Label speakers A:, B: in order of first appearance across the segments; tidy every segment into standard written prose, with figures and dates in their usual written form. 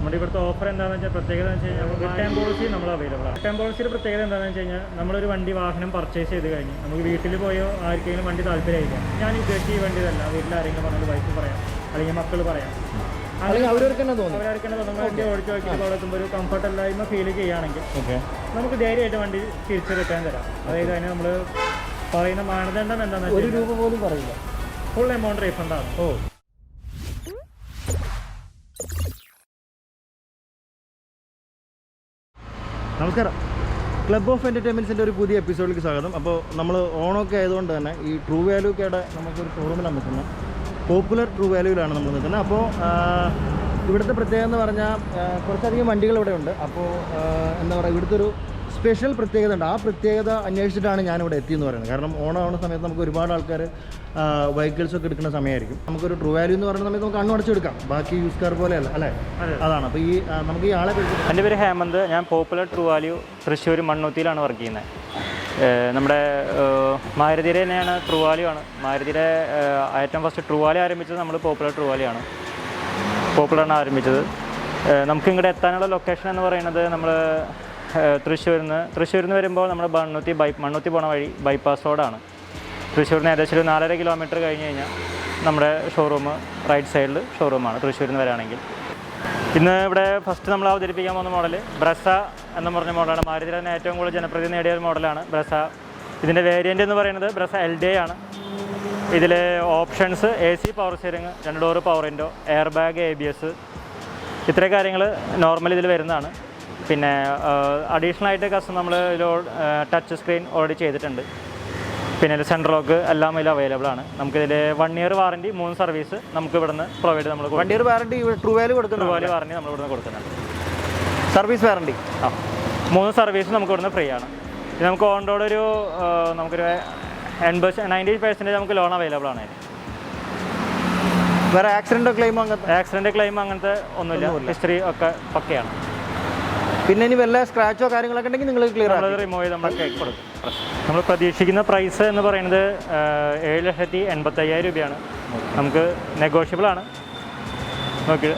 A: നമ്മുടെ ഇവിടുത്തെ ഓഫർ എന്താണെന്ന് വെച്ചാൽ പ്രത്യേകത എന്ന് വെച്ച് കഴിഞ്ഞാൽ റിട്ടേൺ പോളിസി നമ്മൾ അവൈലബിൾ ആണ്. റിട്ടേൺ പോളിസിയുടെ പ്രത്യേകത എന്താണെന്ന് വെച്ച് കഴിഞ്ഞാൽ നമ്മളൊരു വണ്ടി വാഹനം പർച്ചേസ് ചെയ്ത് കഴിഞ്ഞ് നമുക്ക് വീട്ടിൽ പോയോ ആർക്കെങ്കിലും വണ്ടി താല്പര്യമായില്ല, ഞാൻ ഉദ്ദേശിച്ച ഈ വണ്ടി തന്നെ വീട്ടിൽ ആരെങ്കിലും പറഞ്ഞത് വൈഫ് പറയാം അല്ലെങ്കിൽ മക്കൾ പറയാം, അവരവർക്ക് തന്നെ തോന്നുന്നു വണ്ടി ഓടിച്ച് നോക്കിയിട്ട് അവിടെ എത്തുമ്പോൾ ഒരു കംഫർട്ടല്ലായ്മ ഫീൽ ചെയ്യുകയാണെങ്കിൽ നമുക്ക് ധൈര്യമായിട്ട് വണ്ടി തിരിച്ച് റിട്ടേൺ തരാം. അതായത് അതിന് നമ്മൾ പറയുന്ന മാനദണ്ഡം എന്താണെന്ന് വെച്ചാൽ 1 രൂപ പോലും പറയില്ല, ഫുൾ എമൗണ്ട് റീഫണ്ട് ആണ്.
B: നമസ്കാരം, ക്ലബ് ഓഫ് എൻ്റർടൈൻമെൻറ്റ്സിൻ്റെ ഒരു പുതിയ എപ്പിസോഡിലേക്ക് സ്വാഗതം. അപ്പോൾ നമ്മൾ ഓണമൊക്കെ ആയതുകൊണ്ട് തന്നെ ഈ ട്രൂ വാല്യൂക്കയുടെ നമുക്കൊരു ഷോറൂമിലാണ് നിൽക്കുന്നത്. പോപ്പുലർ ട്രൂ വാല്യൂവിലാണ് നമ്മൾ നിൽക്കുന്നത്. അപ്പോൾ ഇവിടുത്തെ പ്രത്യേകത എന്ന് പറഞ്ഞാൽ കുറച്ചധികം വണ്ടികൾ ഇവിടെ ഉണ്ട്. അപ്പോൾ എന്താ പറയുക, ഇവിടുത്തെ ഒരു സ്പെഷ്യൽ പ്രത്യേകത ഉണ്ട്. ആ പ്രത്യേകത അന്വേഷിച്ചിട്ടാണ് ഞാനിവിടെ എത്തിയെന്ന് പറയുന്നത്. കാരണം ഓണമാവുന്ന സമയത്ത് നമുക്ക് ഒരുപാട് ആൾക്കാർ വെഹിക്കിൾസൊക്കെ എടുക്കുന്ന സമയമായിരിക്കും. നമുക്കൊരു ട്രൂ വാല്യൂ എന്ന് പറയുന്ന സമയത്ത് നമുക്ക് കണ്ണുടച്ചെടുക്കാം, ബാക്കി യൂസ് കാർ പോലെയല്ല അല്ലേ? അതാണ്. അപ്പോൾ നമുക്ക് ഈ ആളെ കുറിച്ച്,
A: എൻ്റെ പേര് ഹേമന്ത്, ഞാൻ പോപ്പുലർ ട്രൂ വാല്യൂ തൃശ്ശൂർ മണ്ണുത്തിയിലാണ് വർക്ക് ചെയ്യുന്നത്. നമ്മുടെ മാരുതിയുടെ തന്നെയാണ് ട്രൂ വാല്യൂ ആണ്. മാരുതിയുടെ ഏറ്റവും ഫസ്റ്റ് ട്രൂ വാല്യൂ ആരംഭിച്ചത് നമ്മൾ പോപ്പുലർ ട്രൂ വാല്യൂ ആണ്. പോപ്പുലറാണ് ആരംഭിച്ചത്. നമുക്ക് ഇങ്ങോട്ട് എത്താനുള്ള ലൊക്കേഷൻ എന്ന് പറയുന്നത് നമ്മൾ തൃശ്ശൂരിൽ നിന്ന് വരുമ്പോൾ നമ്മൾ മണ്ണുത്തി പോണ വഴി ബൈപ്പാസ് റോഡാണ്. തൃശ്ശൂരിൽ നിന്ന് ഏകദേശം ഒരു 4.5 കിലോമീറ്റർ കഴിഞ്ഞ് കഴിഞ്ഞാൽ നമ്മുടെ ഷോറൂം റൈറ്റ് സൈഡിൽ ഷോറൂമാണ് തൃശ്ശൂരിൽ നിന്ന് വരികയാണെങ്കിൽ. ഇന്ന് ഇവിടെ ഫസ്റ്റ് നമ്മൾ അവതരിപ്പിക്കാൻ പോകുന്ന മോഡൽ ബ്രസ എന്ന് പറഞ്ഞ മോഡലാണ്. മാരുതിയുടെ തന്നെ ഏറ്റവും കൂടുതൽ ജനപ്രീതി നേടിയ ഒരു മോഡലാണ് ബ്രസ. ഇതിൻ്റെ വേരിയൻ്റ് എന്ന് പറയുന്നത് ബ്രസ LD ആണ്. ഇതിൽ options AC power steering, 2 door power window, air bag, ABS, ഇത്രയും കാര്യങ്ങൾ നോർമൽ ഇതിൽ വരുന്നതാണ്. പിന്നെ അഡീഷണൽ ആയിട്ട് കസ്റ്റമർ നമ്മൾ ടച്ച് സ്ക്രീൻ ഓൾറെഡി ചെയ്തിട്ടുണ്ട്. പിന്നെ സെൻട്രൽ ലോക്ക് എല്ലാം ഇതിൽ അവൈലബിൾ ആണ്. നമുക്കിതിൽ 1 ഇയർ വാറണ്ടി, 3 സർവീസ് നമുക്ക് ഇവിടുന്ന് പ്രൊവൈഡ് നമ്മൾ
B: 1 ഇയർ വാറണ്ടി ട്രൂ വാല്യൂ കൊടുക്കുന്നു.
A: ട്രൂ വാല്യൂ വാറണ്ടി നമ്മൾ ഇവിടുന്ന് കൊടുക്കുന്നുണ്ട്.
B: സർവീസ് വാറണ്ടി
A: 3 സർവീസ് നമുക്ക് ഇവിടുന്ന് ഫ്രീ ആണ്. ഇത് നമുക്ക് ഓൺ റോഡ് ഒരു നമുക്കൊരു 90% നമുക്ക് ലോൺ അവൈലബിൾ ആണ്.
B: വേറെ ആക്സിഡൻറ്റോ ക്ലെയിമോ
A: അങ്ങനത്തെ ഒന്നുമില്ല. ഹിസ്റ്ററി ഒക്കെ പക്കയാണ്.
B: പിന്നെ ഇനി വല്ല സ്ക്രാച്ചോ കാര്യങ്ങളൊക്കെ ഉണ്ടെങ്കിൽ നിങ്ങൾ ക്ലിയർ
A: റിമൂവ് ചെയ്ത് നമ്മൾ കേക്ക് കൊടുക്കും. നമ്മൾ പ്രതീക്ഷിക്കുന്ന പ്രൈസ് എന്ന് പറയുന്നത് 7,85,000 രൂപയാണ്. നമുക്ക് നെഗോഷ്യബിൾ ആണ്. നോക്കി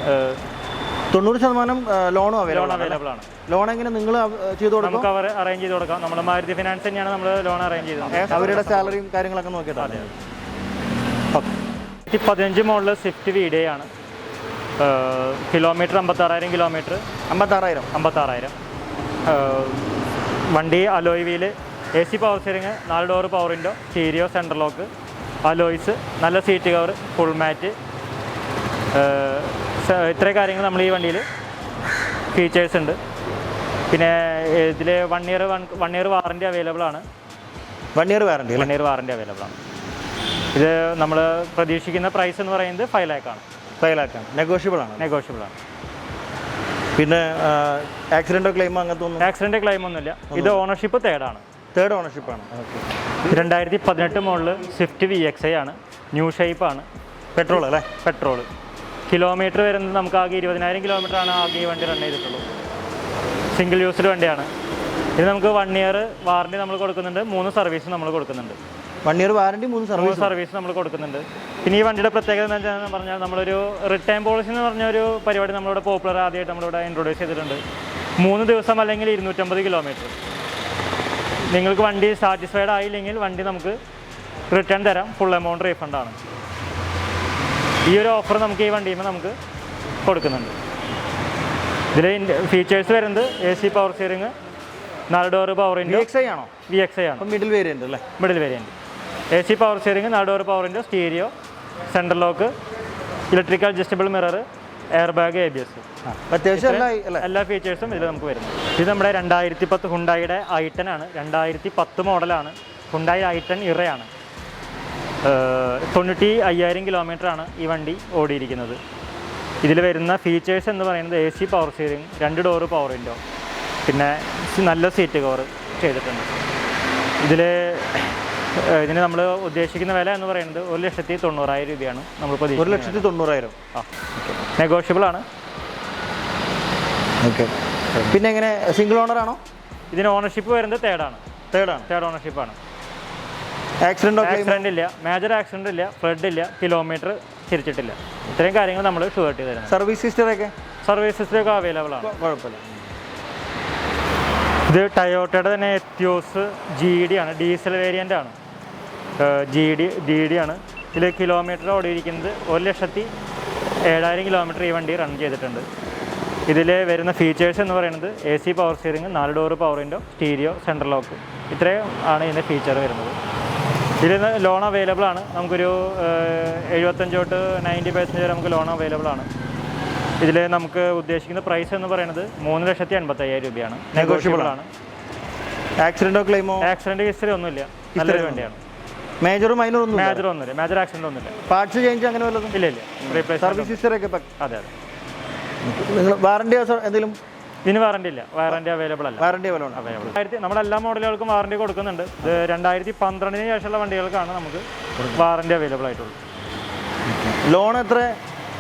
B: 90% ലോണും
A: അവൈലബിൾ ആണ്.
B: ലോൺ എങ്ങനെ നിങ്ങൾ ചെയ്ത് കൊടുക്കും?
A: നമുക്ക് അവർ അറേഞ്ച് ചെയ്ത് കൊടുക്കാം. നമ്മൾ മാരുതി ഫിനാൻസ് തന്നെയാണ് നമ്മൾ ലോൺ അറേഞ്ച് ചെയ്തത്.
B: അവരുടെ സാലറിയും കാര്യങ്ങളൊക്കെ നോക്കിയിട്ടാണ്.
A: 2015 മോഡൽ സ്വിഫ്റ്റ് VD ആണ്. Kilometre 56,000 kilometre. 56,000. വണ്ടി alloy wheel, AC power steering, 4 door power window, stereo, central lock, alloys, നല്ല സീറ്റ് കവർ, ഫുൾ മാറ്റ്, ഇത്രയും കാര്യങ്ങൾ നമ്മൾ ഈ വണ്ടിയിൽ ഫീച്ചേഴ്സ് ഉണ്ട്. പിന്നെ ഇതിൽ 1 ഇയർ വാറണ്ടി അവൈലബിൾ ആണ്.
B: 1 ഇയർ വാറണ്ടി
A: അവൈലബിൾ ആണ്. ഇത് നമ്മൾ പ്രതീക്ഷിക്കുന്ന പ്രൈസ് എന്ന് പറയുന്നത് 5 lakh ആണ്.
B: 5 lakh ആണ്. നെഗോഷ്യബിൾ ആണ്. പിന്നെ ആക്സിഡൻറ്റോ ക്ലെയിമോ
A: ആക്സിഡൻറ്റ് ക്ലെയിം ഒന്നുമില്ല. ഇത് ഓണർഷിപ്പ് തേർഡ്
B: ഓണർഷിപ്പാണ്. ഓക്കെ.
A: 2018 മോഡൽ സ്വിഫ്റ്റ് VXi ആണ്. ന്യൂ ഷേപ്പാണ്. പെട്രോൾ കിലോമീറ്റർ വരുന്നത് നമുക്ക് ആകെ 20,000 കിലോമീറ്റർ ആണ് ആകെ ഈ വണ്ടി റൺ ചെയ്തിട്ടുള്ളൂ. സിംഗിൾ യൂസ്ഡ് വണ്ടിയാണ്. ഇത് നമുക്ക് 1 ഇയർ വാറണ്ടി നമ്മൾ കൊടുക്കുന്നുണ്ട്. 3 സർവീസ് നമ്മൾ കൊടുക്കുന്നുണ്ട്.
B: 1 ഇയർ വാറണ്ടി, 3
A: സർവീസ് നമ്മൾ കൊടുക്കുന്നുണ്ട്. പിന്നെ ഈ വണ്ടിയുടെ പ്രത്യേകത എന്താണെന്ന് പറഞ്ഞാൽ നമ്മളൊരു റിട്ടേൺ പോളിസി എന്ന് പറഞ്ഞ ഒരു പരിപാടി നമ്മളിവിടെ പോപ്പുലർ ആദ്യമായിട്ട് നമ്മളിവിടെ ഇൻട്രൊഡ്യൂസ് ചെയ്തിട്ടുണ്ട്. 3 ദിവസം അല്ലെങ്കിൽ 250 കിലോമീറ്റർ. നിങ്ങൾക്ക് വണ്ടി സാറ്റിസ്ഫൈഡ് ആയില്ലെങ്കിൽ വണ്ടി നമുക്ക് റിട്ടേൺ തരാം. ഫുൾ എമൗണ്ട് റീഫണ്ട് ആണ്. ഈ ഒരു ഓഫർ നമുക്ക് ഈ വണ്ടിയിൽ നമുക്ക് കൊടുക്കുന്നുണ്ട്. ഇതിൽ ഫീച്ചേഴ്സ് വരുന്നത് AC power steering, 4 door power window. VXi ആണ്.
B: Middle variant.
A: AC power steering, 4 door power window, stereo, central lock, electrical adjustable mirror, air bag, ABS,
B: അത്യാവശ്യം
A: എല്ലാ ഫീച്ചേഴ്സും ഇതിൽ നമുക്ക് വരുന്നു. ഇത് നമ്മുടെ 2010 ഹുണ്ടായിയുടെ i10 ആണ്. 2010 മോഡലാണ്. Hyundai i10 ഇറയാണ്. 95,000 കിലോമീറ്റർ ആണ് ഈ വണ്ടി ഓടിയിരിക്കുന്നത്. ഇതിൽ വരുന്ന ഫീച്ചേഴ്സ് എന്ന് പറയുന്നത് AC power steering, 2 door power window, പിന്നെ നല്ല സീറ്റ് കവർ ചെയ്തിട്ടുണ്ട്. ഇതിന് നമ്മൾ ഉദ്ദേശിക്കുന്ന വില എന്ന് പറയുന്നത് 1,90,000 രൂപയാണ് നമ്മൾ പ്രതീക്ഷിക്കുന്നത്.
B: 1,90,000.
A: നെഗോഷ്യബിൾ ആണ്.
B: ഓക്കെ. പിന്നെ എങ്ങനെ സിംഗിൾ ഓണർ ആണോ?
A: ഇതിന് ഓണർഷിപ്പ് വരുന്നത് തേർഡ് ഓണർഷിപ്പാണ്. ആക്സിഡന്റ് ഇല്ല, മേജർ ആക്സിഡന്റ് ഇല്ല, ഫ്ലഡ് ഇല്ല, കിലോമീറ്റർ തിരിച്ചിട്ടില്ല. ഇത്രയും കാര്യങ്ങൾ നമ്മൾ ഷുവർ ചെയ്ത് തരുന്നത്.
B: സർവീസ്
A: സർവീസ് ഹിസ്റ്ററിയൊക്കെ അവൈലബിൾ ആണ്.
B: കുഴപ്പമില്ല.
A: ഇത് ടയോട്ടയുടെ തന്നെ എത്തിയോസ് GD ആണ്, ഡീസൽ വേരിയൻ്റ് ആണ്. DD ആണ്. ഇതിൽ കിലോമീറ്റർ ഓടിയിരിക്കുന്നത് 1,07,000 കിലോമീറ്റർ ഈ വണ്ടി റൺ ചെയ്തിട്ടുണ്ട്. ഇതിൽ വരുന്ന ഫീച്ചേഴ്സ് എന്ന് പറയുന്നത് AC power steering, 4 door power window, stereo, central lock, ഇത്രയും ആണ് ഇതിൻ്റെ ഫീച്ചർ വരുന്നത്. ഇതിൽ ലോൺ അവൈലബിൾ ആണ്. നമുക്കൊരു 75 തൊട്ട് 90% വരെ നമുക്ക് ലോൺ അവൈലബിൾ ആണ്. ഇതിൽ നമുക്ക് ഉദ്ദേശിക്കുന്ന പ്രൈസ് എന്ന് പറയുന്നത് 3,85,000 രൂപയാണ്. നെഗോഷ്യബിൾ ആണ്.
B: ആക്സിഡൻറ്റോ ക്ലെയിമോ?
A: ആക്സിഡൻറ്റ് ഹിസ്റ്ററി ഒന്നുമില്ല, നല്ലൊരു വണ്ടിയാണ്.
B: മേജറും മൈനറൊന്നും?
A: മേജർ ഒന്നുമില്ല, മേജർ ആക്സിഡൻ്റ് ഒന്നുമില്ല.
B: പാർട്സ് ചേഞ്ച് അങ്ങനെ വല്ലതും?
A: ഇല്ല. റീപ്ലേസ്
B: സർവീസ് ഹിസ്റ്ററി ഒക്കെ?
A: അതെ.
B: നിങ്ങൾ വാറണ്ടി എന്തെങ്കിലും?
A: ഇതിന് വാറണ്ടി ഇല്ല, വാറണ്ടി അവൈലബിൾ അല്ല.
B: Warranty available.
A: നമ്മുടെ എല്ലാ മോഡലുകൾക്കും വാറണ്ടി കൊടുക്കുന്നുണ്ട്. ഇത് 2012 ശേഷമുള്ള വണ്ടികൾക്കാണ് നമുക്ക് വാറണ്ടി അവൈലബിൾ ആയിട്ടുള്ളത്.
B: ലോൺ എത്ര?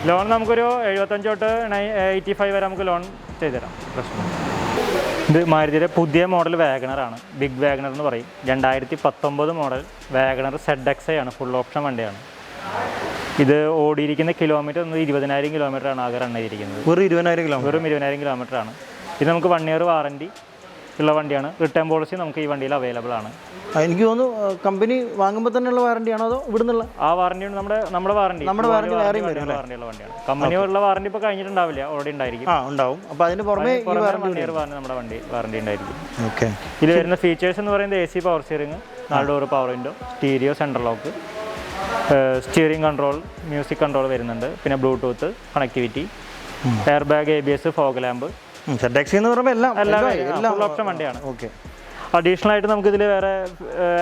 A: ലോൺ നമുക്കൊരു 75 തൊട്ട് 85 വരെ നമുക്ക് ലോൺ ചെയ്തുതരാം, പ്രശ്നം. ഇത് മാരുതിയുടെ പുതിയ മോഡൽ വാഗണറാണ്, ബിഗ് വാഗണർ എന്ന് പറയും. 2019 മോഡൽ വാഗണർ ZXi ആണ്, ഫുൾ ഓപ്ഷൻ വണ്ടിയാണ്. ഇത് ഓടിയിരിക്കുന്ന കിലോമീറ്റർ 20,000 കിലോമീറ്ററാണ് ആകെ റൺ ചെയ്തിരിക്കുന്നത്.
B: വെറും 20,000
A: കിലോമീറ്റർ ആണ്. ഇത് നമുക്ക് 1 ഇയർ വാറണ്ടി ഉള്ള വണ്ടിയാണ്. റിട്ടേൺ പോളിസി നമുക്ക് ഈ വണ്ടിയിൽ അവൈലബിൾ ആണ്.
B: എനിക്ക് തോന്നുന്നു കമ്പനി വാങ്ങുമ്പോൾ തന്നെയുള്ള വാറണ്ടിയാണോ അതോ ഇവിടുന്നുള്ള?
A: ആ വാറണ്ടി നമ്മുടെ വാറണ്ടി വാറണ്ടിയുള്ള വണ്ടിയാണ്. കമ്പനിയുള്ള വാറണ്ടി ഇപ്പോൾ കഴിഞ്ഞിട്ടുണ്ടാവില്ല, ഓൾറെഡി ഉണ്ടായിരിക്കും.
B: ഉണ്ടാവും. അപ്പോൾ അതിന് പുറമെ
A: 1 ഇയർ നമ്മുടെ വാറണ്ടി ഉണ്ടായിരിക്കും.
B: ഓക്കെ.
A: ഇതിൽ വരുന്ന ഫീച്ചേഴ്സ് എന്ന് പറയുന്നത് AC power steering, 4 door power window, stereo, central lock, steering control, music control വരുന്നുണ്ട്. പിന്നെ Bluetooth connectivity, air bag, ABS, fog lamp.
B: ZXi എന്ന് പറയുമ്പോൾ എല്ലാം
A: ഫുൾ ഓപ്ഷൻ വണ്ടിയാണ്.
B: ഓക്കെ.
A: അഡീഷണൽ ആയിട്ട് നമുക്കിതിൽ വേറെ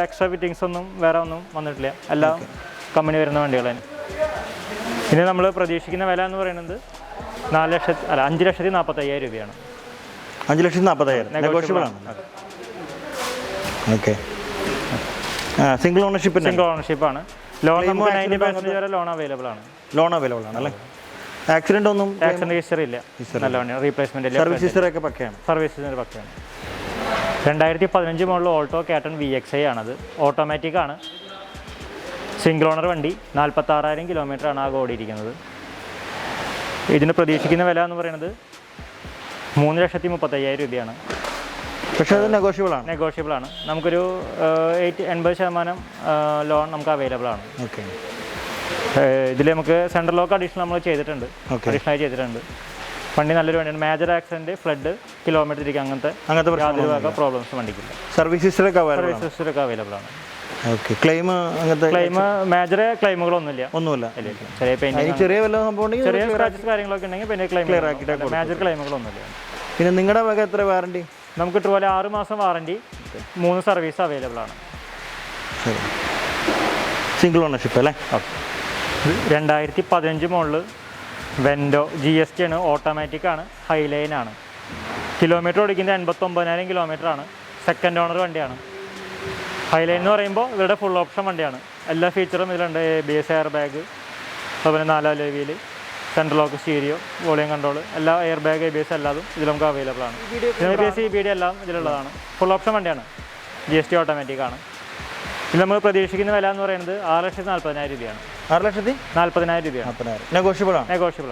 A: എക്സ്ട്രാ ഫിറ്റിങ്സ് ഒന്നും വന്നിട്ടില്ല, എല്ലാം കമ്പനി വരുന്ന വണ്ടികളാണ്. ഇനി നമ്മൾ പ്രതീക്ഷിക്കുന്ന വില എന്ന് പറയുന്നത് 5,40,000 രൂപയാണ്.
B: 5,40,000 നെഗോഷ്യബിൾ ആണ്. ഓക്കെ. സിംഗിൾ ഓണർഷിപ്പാണ്. ലോൺ നമുക്ക് 90% വരെ ലോൺ അവൈലബിൾ ആണ് അല്ലേ? ആക്സിഡന്റ്
A: ഹിസ്റ്ററി ഇല്ല, നല്ല വണ്ടിയാണ്. റീപ്ലേസ്മെന്റ് ഇല്ല.
B: സർവീസ് ഹിസ്റ്ററി ഒക്കെ പക്കയാണ്.
A: 2015 മോഡൽ ഓൾട്ടോ കാറ്റൺ VXi ആണത്. ഓട്ടോമാറ്റിക് ആണ്, സിംഗിൾ ഓണർ വണ്ടി. 46,000 കിലോമീറ്റർ ആണ് ആകെ ഓടിയിരിക്കുന്നത്. ഇതിന് പ്രതീക്ഷിക്കുന്ന വില എന്ന് പറയുന്നത് 3,30,000 രൂപയാണ്.
B: പക്ഷേ അത് നെഗോഷ്യബിൾ ആണ്. നമുക്കൊരു 80% ലോൺ നമുക്ക് അവൈലബിൾ ആണ്. ഓക്കെ.
A: ഇതിൽ നമുക്ക് സെൻട്രൽ ലോക്ക് അഡീഷണൽ നമ്മൾ ചെയ്തിട്ടുണ്ട്. വണ്ടി നല്ലൊരു വണ്ടിയാണ്. മേജർ ആക്സിഡൻറ്റ്, ഫ്ലഡ്, കിലോമീറ്റർ തിരിക്കുക അങ്ങനത്തെ യാതൊരു വക പ്രോബ്ലംസ് വണ്ടിക്കില്ല.
B: സർവീസ് ഹിസ്റ്ററി ഒക്കെ
A: അവൈലബിൾ ആണ്.
B: ഓക്കെ. ക്ലെയിം
A: മേജർ ക്ലെയിമുകളൊന്നുമില്ല. ചെറിയ പെയിന്റിംഗ്, ചെറിയ സ്ക്രാച്ചസ് കാര്യങ്ങളൊക്കെ ഉണ്ടെങ്കിൽ പിന്നെ മേജർ ക്ലെയിമുകളൊന്നുമില്ല.
B: പിന്നെ നിങ്ങളുടെ വക എത്ര വാറണ്ടി?
A: നമുക്ക് ഇതുപോലെ 6 മാസം വാറണ്ടി, 3 സർവീസ് അവൈലബിൾ ആണ്.
B: സിംഗിൾ ഓണർഷിപ്പ് അല്ലേ?
A: 2015 മോഡൽ വെൻഡോ GST ആണ്, ഓട്ടോമാറ്റിക് ആണ്, ഹൈലൈൻ ആണ്. കിലോമീറ്റർ ഓടിക്കുന്നത് 89,000 കിലോമീറ്റർ ആണ്. സെക്കൻഡ് ഓണർ വണ്ടിയാണ്. ഹൈലൈൻ എന്ന് പറയുമ്പോൾ ഇവരുടെ ഫുൾ ഓപ്ഷൻ വണ്ടിയാണ്. എല്ലാ ഫീച്ചറും ഇതിലുണ്ട്. ABS, എയർ ബാഗ്, അതുപോലെ 4 wheel, central lock, stereo, volume control, എല്ലാ എയർ ബാഗ്, ABS എല്ലാതും ഇതിൽ നമുക്ക് അവൈലബിൾ ആണ്. ABS, EBD എല്ലാം ഇതിലുള്ളതാണ്. ഫുൾ ഓപ്ഷൻ വണ്ടിയാണ്. GST ഓട്ടോമാറ്റിക് ആണ്. ഇതിൽ നമ്മൾ പ്രതീക്ഷിക്കുന്ന വില എന്ന് പറയുന്നത് 6,40,000 രൂപയാണ്.
B: 6,40,000 രൂപയാണ്. നെഗോഷ്യബിൾ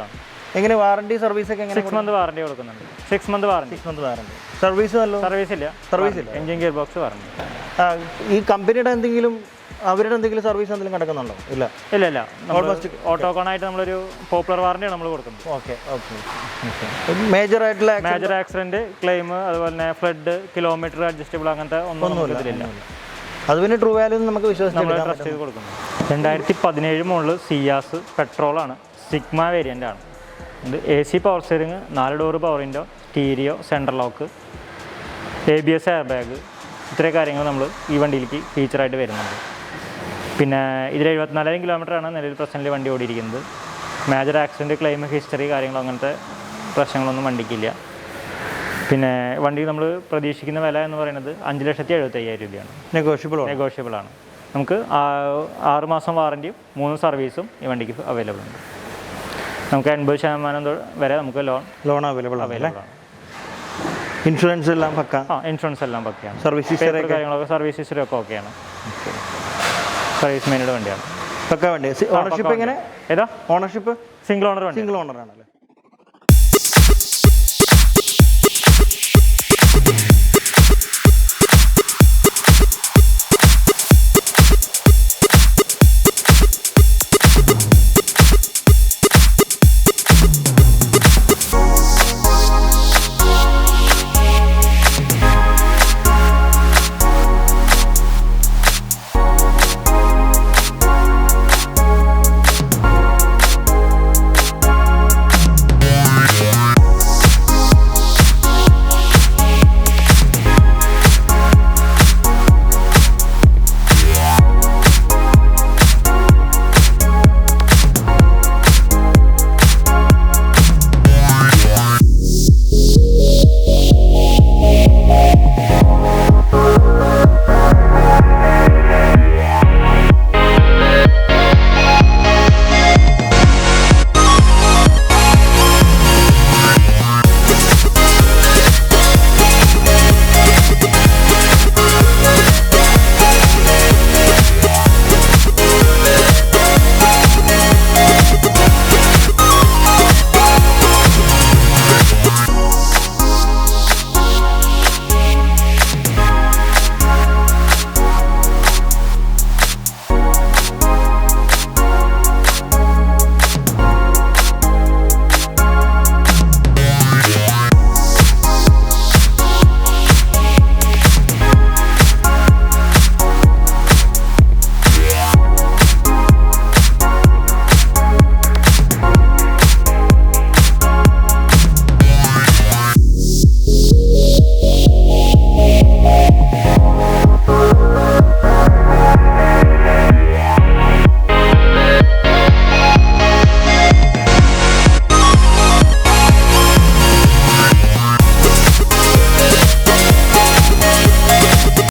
B: ആണ്. എങ്ങനെ വാറണ്ടി സർവീസ് ഒക്കെ?
A: 6 മന്ത് വാറണ്ടി കൊടുക്കുന്നുണ്ട്. 6 മന്ത് വാറണ്ടി.
B: സർവീസ് ഇല്ല.
A: Engine gear box warranty.
B: ഈ കമ്പനിയുടെ അവരുടെ എന്തെങ്കിലും സർവീസ് എന്തെങ്കിലും കിടക്കുന്നുണ്ടോ?
A: ഇല്ല. ഓട്ടോകോണായിട്ട് നമ്മളൊരു പോപ്പുലർ വാറണ്ടിയാണ് നമ്മൾ കൊടുക്കുന്നത്.
B: ഓക്കെ. മേജർ
A: ആക്സിഡന്റ് ക്ലെയിം, അതുപോലെ തന്നെ ഫ്ലഡ്, കിലോമീറ്റർ അഡ്ജസ്റ്റബിൾ, അങ്ങനത്തെ ഒന്നും ഇതിലില്ല.
B: അത് പിന്നെ ട്രൂ വാല്യൂ നമുക്ക്
A: ട്രസ്റ്റ് ചെയ്ത് കൊടുക്കുന്നു. 2017 മോഡൽ സിയാസ് പെട്രോളാണ്, സിഗ്മ വേരിയൻ്റ് ആണ്. ഇത് AC power steering, 4 door power window, stereo, central lock, ABS, air bag, ഇത്രയും കാര്യങ്ങൾ നമ്മൾ ഈ വണ്ടിയിലേക്ക് ഫീച്ചറായിട്ട് വരുന്നുണ്ട്. പിന്നെ ഇതിൽ 74,000 കിലോമീറ്ററാണ് നിലവിൽ പ്രശ്നത്തിൽ വണ്ടി ഓടിയിരിക്കുന്നത്. മേജർ ആക്സിഡൻറ്റ്, ക്ലെയിം ഹിസ്റ്ററി കാര്യങ്ങൾ അങ്ങനത്തെ പ്രശ്നങ്ങളൊന്നും വണ്ടിക്കില്ല. പിന്നെ വണ്ടി നമ്മൾ പ്രതീക്ഷിക്കുന്ന വില എന്ന് പറയുന്നത് 5,75,000 രൂപയാണ്. നെഗോഷ്യബിൾ ആണ്. നമുക്ക് 6 മാസം വാറണ്ടിയും 3 സർവീസും ഈ വണ്ടിക്ക് അവൈലബിൾ ഉണ്ട്. നമുക്ക് 80% വരെ നമുക്ക് ലോൺ അവൈലബിൾ ആണ്.
B: ഇൻഷുറൻസ് എല്ലാം
A: പക്കയാണ്.
B: സർവീസ്
A: ഹിസ്റ്ററി ഒക്കെ ഓക്കെയാണ്. സർവീസ് മെയിനുടെ വണ്ടിയാണ്.
B: ഓണർഷിപ്പ് എങ്ങനെ?
A: ഏതാ?
B: ഓണർഷിപ്പ്
A: സിംഗിൾ ഓണർ
B: ആണല്ലേ?